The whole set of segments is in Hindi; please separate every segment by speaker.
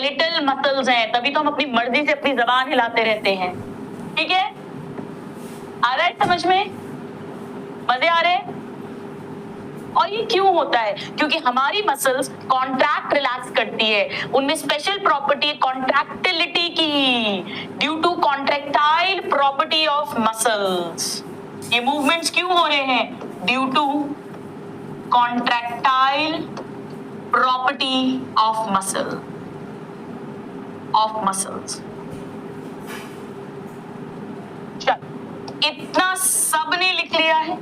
Speaker 1: स्केलेटल मसल्स हैं, तभी तो हम अपनी मर्जी से अपनी जबान हिलाते रहते हैं। ठीक है, आ रहा है समझ में? मजे आ रहे हैं? और ये क्यों होता है? क्योंकि हमारी मसल्स कॉन्ट्रैक्ट रिलैक्स करती है, उनमें स्पेशल प्रॉपर्टी है कॉन्ट्रैक्टिलिटी की, due to contractile property of muscles. ये मूवमेंट्स क्यों हो रहे हैं? Due to contractile property of muscles. चल, इतना सबने लिख लिया है।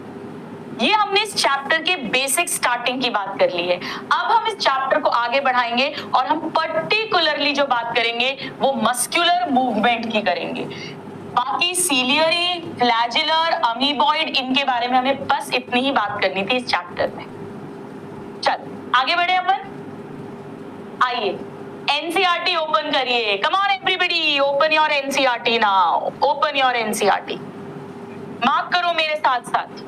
Speaker 1: ये हमने इस चैप्टर के बेसिक स्टार्टिंग की बात कर ली है। अब हम इस चैप्टर को आगे बढ़ाएंगे और हम पर्टिकुलरली जो बात करेंगे वो मस्कुलर मूवमेंट की करेंगे। बाकी सीलियरी, फ्लैजिलर, अमीबॉइड, इनके बारे में हमें बस इतनी ही बात करनी थी इस चैप्टर में। चल आगे बढ़े अपन। आइए एनसीईआरटी ओपन करिए। Come on everybody, open your NCERT now, open your NCERT. Mark करो मेरे साथ साथ।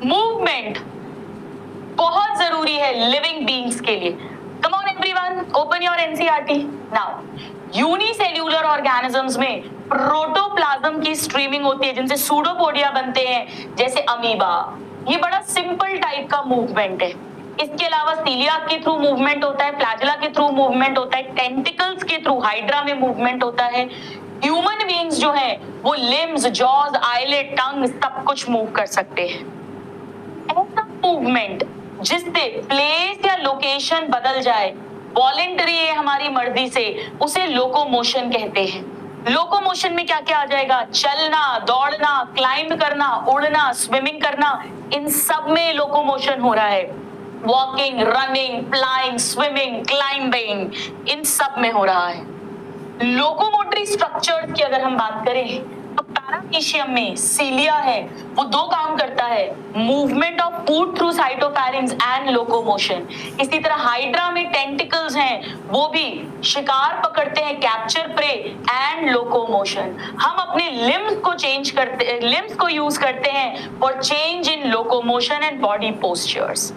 Speaker 1: मूवमेंट बहुत जरूरी है लिविंग बीइंग्स के लिए। Come on everyone, open your NCERT now. Unicellular organisms में प्रोटोप्लाज्म की स्ट्रीमिंग होती है, जिनसे सूडोपोडिया बनते हैं, जैसे अमीबा। ये बड़ा सिंपल टाइप का मूवमेंट है। इसके अलावा सीलिया के थ्रू मूवमेंट होता है, फ्लैजिला के थ्रू मूवमेंट होता है, टेंटिकल्स के थ्रू हाइड्रा में मूवमेंट होता है। ह्यूमन बीइंग्स जो है वो लिम्स, जॉज, आईलेट, टंग सब कुछ मूव कर सकते हैं। ऐसा मूवमेंट जिससे प्लेस या लोकेशन बदल जाए, वॉलेंटरी है हमारी मर्जी से, उसे लोकोमोशन कहते हैं। लोकोमोशन में क्या क्या आ जाएगा? चलना, दौड़ना, क्लाइंब करना, उड़ना, स्विमिंग करना, इन सब में लोकोमोशन हो रहा है। Walking, running, flying, swimming, climbing, इन सब में हो रहा है। लोकोमोटरी स्ट्रक्चर्स की अगर हम बात करें तो पैरामीशियम में सीलिया है, वो दो काम करता है, movement of food through cytopharynx and locomotion. इसी तरह हाइड्रा में टेंटिकल्स हैं, वो भी शिकार पकड़ते हैं, कैप्चर प्रे एंड लोकोमोशन। हम अपने लिम्स को यूज करते हैं for change in locomotion and body postures.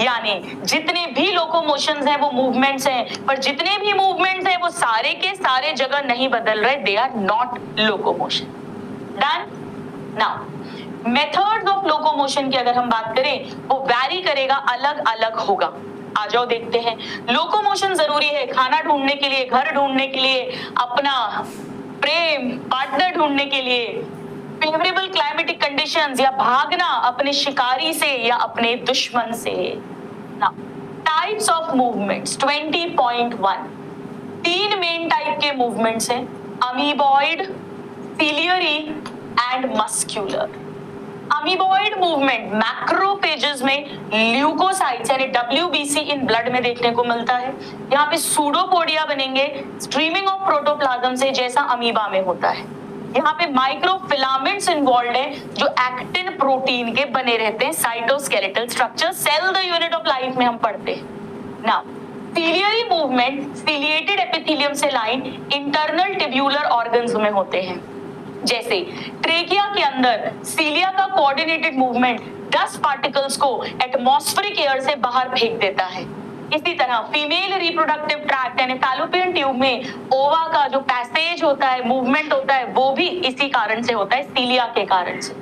Speaker 1: यानी जितने भी लोकोमोशंस हैं वो मूवमेंट्स हैं, पर जितने भी मूवमेंट्स हैं वो सारे के सारे जगह नहीं बदल रहे, they are not locomotion. Done. Now methods of locomotion की अगर हम बात करें वो वैरी करेगा, अलग अलग होगा। आ जाओ देखते हैं। लोकोमोशन जरूरी है खाना ढूंढने के लिए, घर ढूंढने के लिए, अपना प्रेम पार्टनर ढूंढने के लिए, फेवरेबल क्लाइमेटिक कंडीशंस, या भागना अपने शिकारी से या अपने दुश्मन से। Types of movements 20.1। तीन मेन टाइप के मूवमेंट्स हैं, amoeboid, ciliary and muscular. Amoeboid movement macrophages में ल्यूकोसाइट्स यानी WBC इन ब्लड में देखने को मिलता है। यहाँ पे सूडोपोडिया बनेंगे स्ट्रीमिंग ऑफ प्रोटोप्लाज्म से, जैसा अमीबा में होता है। यहाँ पे माइक्रोफिलामेंट्स इन्वॉल्व हैं जो एक्टिन प्रोटीन के बने रहते हैं, cytoskeletal structure, cell the unit of life में हम पढ़ते हैं। Now ciliary movement ciliated epithelium से लाइन इंटरनल ट्यूब्यूलर ऑर्गन्स में होते हैं, जैसे ट्रेकिया के अंदर सीलिया का कोऑर्डिनेटेड मूवमेंट डस्ट पार्टिकल्स को एटमॉस्फेरिक एयर से बाहर फेंक देता है। इसी तरह फीमेल रिप्रोडक्टिव ट्रैक्ट यानी फैलोपियन ट्यूब में ओवा का जो पैसेज होता है, मूवमेंट होता है, वो भी इसी कारण से होता है, सीलिया के कारण से।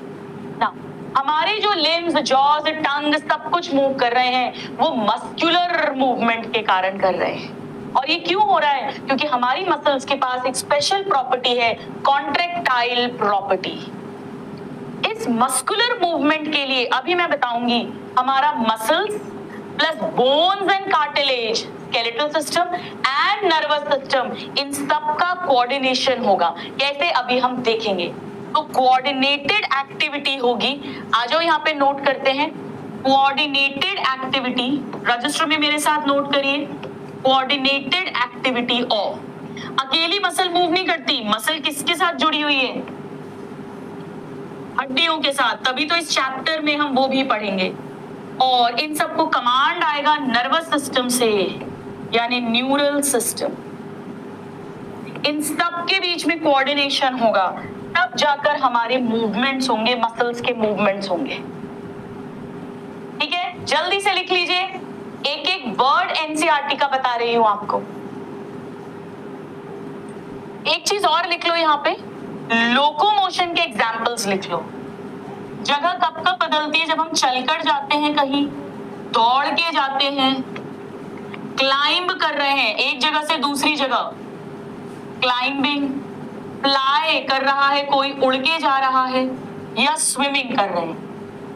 Speaker 1: ना हमारे जो लिम्स, जॉज, टंग सब कुछ मूव कर रहे हैं वो मस्कुलर मूवमेंट के कारण कर रहे हैं। और ये क्यों हो रहा है? क्योंकि हमारी मसल्स के पास एक स्पेशल प्रॉपर्टी है, कॉन्ट्रैक्टाइल प्रॉपर्टी। इस मस्कुलर मूवमेंट के लिए अभी मैं बताऊंगी हमारा muscles plus bones and cartilage, skeletal system and nervous system, इन सब का कोऑर्डिनेशन होगा। कैसे? अभी हम देखेंगे। तो कोऑर्डिनेटेड एक्टिविटी होगी। आ जाओ यहाँ पे नोट करते हैं, कोऑर्डिनेटेड एक्टिविटी रजिस्टर में मेरे साथ नोट करिए। कोऑर्डिनेटेड एक्टिविटी ऑफ, अकेली मसल मूव नहीं करती, मसल किसके साथ जुड़ी हुई है? हड्डियों के साथ। तभी तो इस चैप्टर में हम वो भी पढ़ेंगे। और इन सबको कमांड आएगा नर्वस सिस्टम से, यानी न्यूरल सिस्टम। इन सब के बीच में कोऑर्डिनेशन होगा, तब जाकर हमारे मूवमेंट्स होंगे, मसल्स के मूवमेंट्स होंगे। ठीक है, जल्दी से लिख लीजिए। एक एक वर्ड एनसीईआरटी का बता रही हूं आपको। एक चीज और लिख लो यहाँ पे, लोकोमोशन के एग्जाम्पल्स लिख लो। जगह कब कब बदलती है, जब हम चलकर जाते हैं, कहीं दौड़ के जाते हैं, क्लाइंब कर रहे हैं एक जगह से दूसरी जगह, क्लाइंबिंग, फ्लाई कर रहा है कोई, उड़ के जा रहा है, या स्विमिंग कर रहे हैं।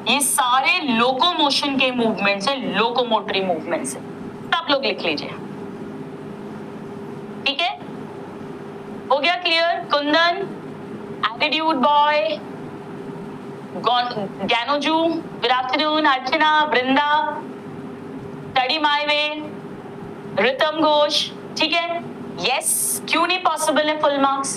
Speaker 1: ये सारे लोकोमोशन के मूवमेंट्स है, लोकोमोटरी मूवमेंट्स है। सब लोग लिख लीजिए, ठीक है? हो गया क्लियर? कुंदन, एटीट्यूड बॉय, ज्ञानोजू, good afternoon, Archana, Vrinda, study my way, Ritam Ghosh, ठीक है? यस, क्यों नहीं पॉसिबल है फुल मार्क्स?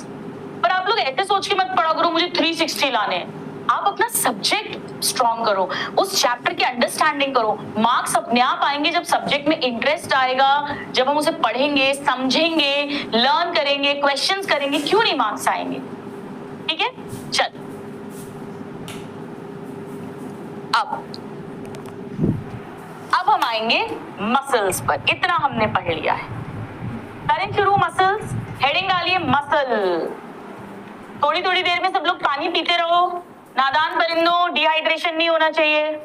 Speaker 1: पर आप लोग ऐसे सोच के मत पढ़ा करो मुझे 360 लाने हैं। आप अपना सब्जेक्ट स्ट्रॉन्ग करो, उस चैप्टर की अंडरस्टैंडिंग करो। मार्क्स अपने आप आएंगे जब सब्जेक्ट में इंटरेस्ट आएगा, जब हम उसे पढ़ेंगे, समझेंगे, लर्न करेंगे, क्वेश्चंस करेंगे, क्यों नहीं मार्क्स आएंगे? ठीक है, चल अब हम आएंगे मसल्स पर। इतना हमने पढ़ लिया है, करें शुरू। मसल्स, हेडिंग डालिए मसल। थोड़ी थोड़ी देर में सब लोग पानी पीते रहो, नादान परिंदों, डिहाइड्रेशन नहीं होना चाहिए।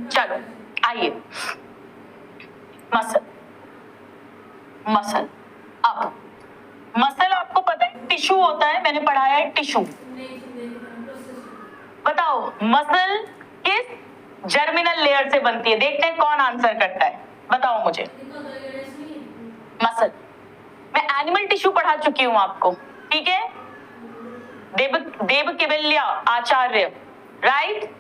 Speaker 1: चलो आइए, मसल। मसल, अब मसल आपको पता है टिश्यू होता है, मैंने पढ़ाया है टिश्यू। बताओ मसल किस जर्मिनल लेयर से बनती है? देखते हैं कौन आंसर करता है, बताओ मुझे। मसल, मैं एनिमल टिश्यू पढ़ा चुकी हूं आपको, ठीक है? देव किबिल्या आचार्य, राइट?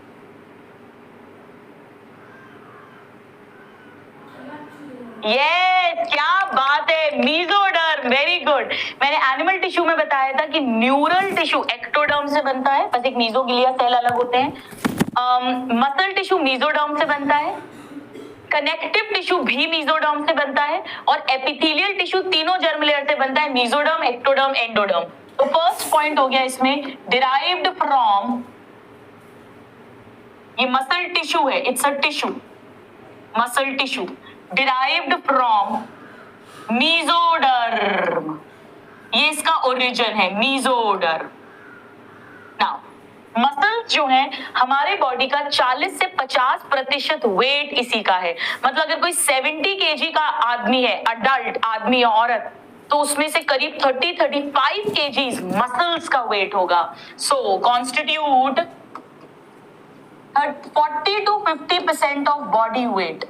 Speaker 1: यस, क्या बात है, मीजोडर्म, वेरी गुड। मैंने एनिमल टिश्यू में बताया था कि न्यूरल टिश्यू एक्टोडर्म से बनता है, बस एक मीजोगिलिया सेल अलग होते हैं। मसल टिश्यू मीजोडर्म से बनता है, कनेक्टिव टिश्यू भी मीजोडर्म से बनता है, और एपिथेलियल टिश्यू तीनों जर्म लेयर से बनता है, मीजोडर्म, एक्टोडर्म, एंडोडर्म। तो फर्स्ट पॉइंट हो गया इसमें, डिराइव्ड फ्रॉम, ये मसल टिश्यू है, it's a tissue, muscle tissue derived from mesoderm, ये इसका ओरिजिन है, mesoderm। नाउ मसल जो है हमारे बॉडी का 40 से 50% वेट इसी का है। मतलब अगर कोई 70 kg का आदमी है, अडल्ट आदमी या औरत, तो उसमें से करीब 30-35 kg मसल्स का वेट होगा। So constitute 40 to 50% of body wait.